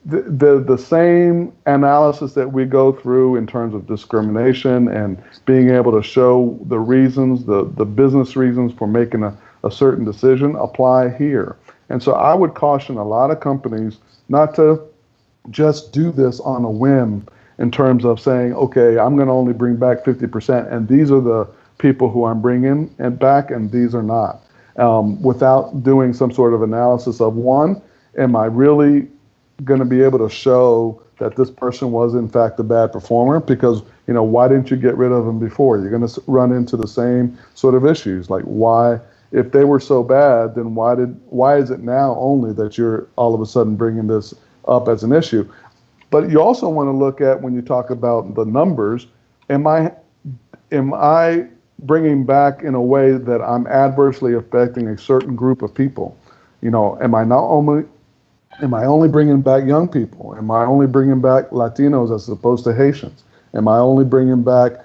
the same analysis that we go through in terms of discrimination and being able to show the reasons, the business reasons for making a certain decision apply here. And so I would caution a lot of companies not to just do this on a whim in terms of saying, okay, I'm going to only bring back 50%, and these are the people who I'm bringing back, and these are not, without doing some sort of analysis of, one, am I really going to be able to show that this person was in fact a bad performer? Because, why didn't you get rid of them before? You're going to run into the same sort of issues. Like, why, if they were so bad, then why is it now only that you're all of a sudden bringing this up as an issue? But you also want to look at, when you talk about the numbers, am I bringing back in a way that I'm adversely affecting a certain group of people? Am I only bringing back young people? Am I only bringing back Latinos as opposed to Haitians? Am I only bringing back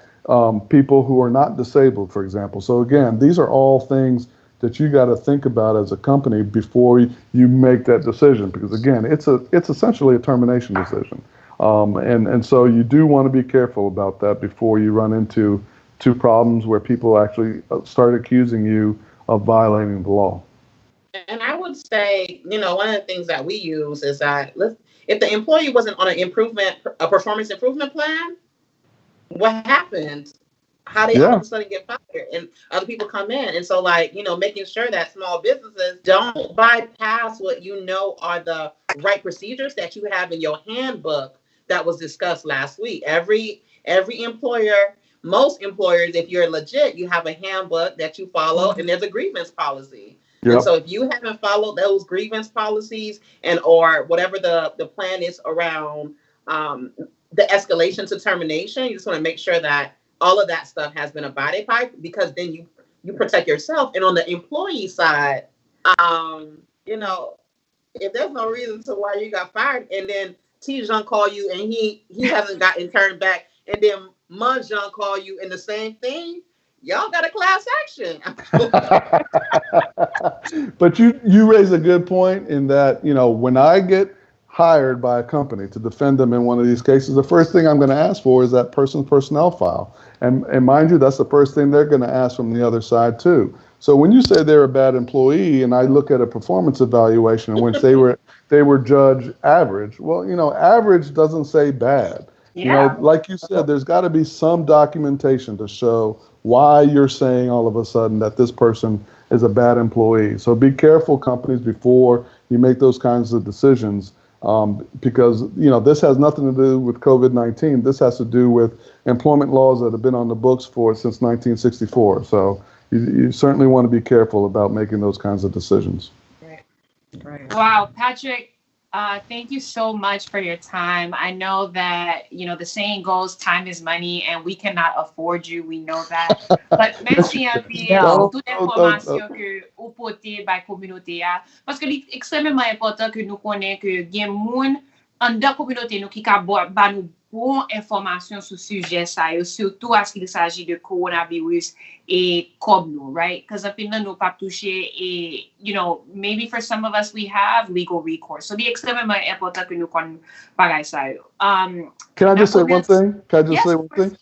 people who are not disabled, for example? So again, these are all things that you got to think about as a company before you make that decision, because again, it's essentially a termination decision, and so you do want to be careful about that before you run into problems where people actually start accusing you of violating the law. And I would say, one of the things that we use is that if the employee wasn't on a performance improvement plan, what happened? How they all of a sudden get fired and other people come in. And so making sure that small businesses don't bypass what are the right procedures that you have in your handbook that was discussed last week. Every employer, most employers, if you're legit, you have a handbook that you follow, and there's a grievance policy. Yep. And so if you haven't followed those grievance policies or whatever the plan is around the escalation to termination, you just want to make sure that all of that stuff has been abided by, because then you protect yourself. And on the employee side, if there's no reason to why you got fired, and then T-Jean call you and he hasn't gotten turned back, and then Mon-Jean call you and the same thing, y'all got a class action. But you raise a good point in that, when I get hired by a company to defend them in one of these cases, the first thing I'm going to ask for is that person's personnel file. And mind you, that's the first thing they're going to ask from the other side too. So when you say they're a bad employee, and I look at a performance evaluation in which they were judged average, well, average doesn't say bad. Yeah. Like you said, there's got to be some documentation to show why you're saying all of a sudden that this person is a bad employee. So be careful, companies, before you make those kinds of decisions. Because, this has nothing to do with COVID-19. This has to do with employment laws that have been on the books since 1964. So you certainly want to be careful about making those kinds of decisions. Right. Wow, Patrick, thank you so much for your time. I know that, the saying goes, time is money, and we cannot afford you. We know that. But merci un peu pour toute l'information que vous portez par la communauté. Parce que c'est extrêmement important que nous connaissions que il y a des gens dans la communauté qui ont nous bonne information sur ce sujet, surtout à ce qu'il s'agit de coronavirus et comme nous, right? Because up in the nous pas touché et, maybe for some of us we have legal recourse. So the extrêmement important que nous connaissons pareil ça. Can I just say one thing? Say one thing?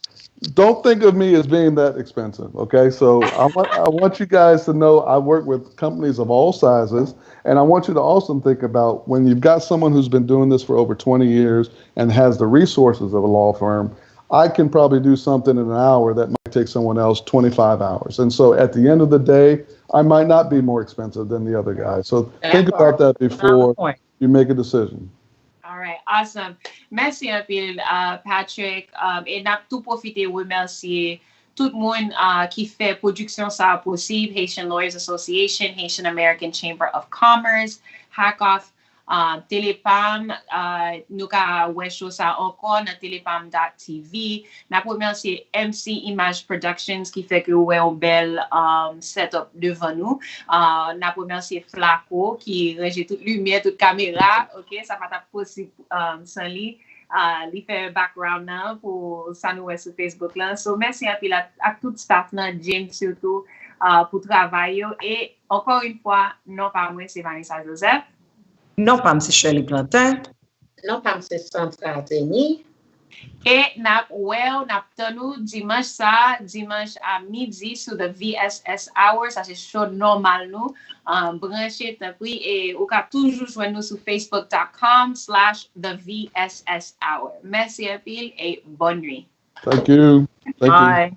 Don't think of me as being that expensive, okay? So I want you guys to know I work with companies of all sizes, and I want you to also think about when you've got someone who's been doing this for over 20 years and has the resources of a law firm, I can probably do something in an hour that might take someone else 25 hours. And so at the end of the day, I might not be more expensive than the other guy. So think about that before you make a decision. All right, awesome. Merci un peu, Patrick. Et n'a tout profité remercier tout le monde qui fait production ça possible, Haitian Lawyers Association, Haitian American Chamber of Commerce, HACCOF, Telepam, nous ka wè show ça encore dans telepam.tv. N'a remercier MC Image Productions qui fait que ouais un bel setup devant nous. N'a remercier Flaco qui régit toute lumière, toute caméra. OK, ça va être possible sans lui. Li fait background là pour ça nous sur Facebook là. So merci à tout staff là, James surtout pour travail et encore une fois non pas moi c'est Vanessa Joseph. Non pas c'est Shirley Plantin. Non pas c'est Sandra Denis. Et nap tenu dimanche à midi sur the VSS Hour, ça c'est show normal nous, branché tapri et ou ka toujours joindre nous sur facebook.com/the VSS Hour. Merci à pile et bonne nuit. Thank you. Thank you. Bye.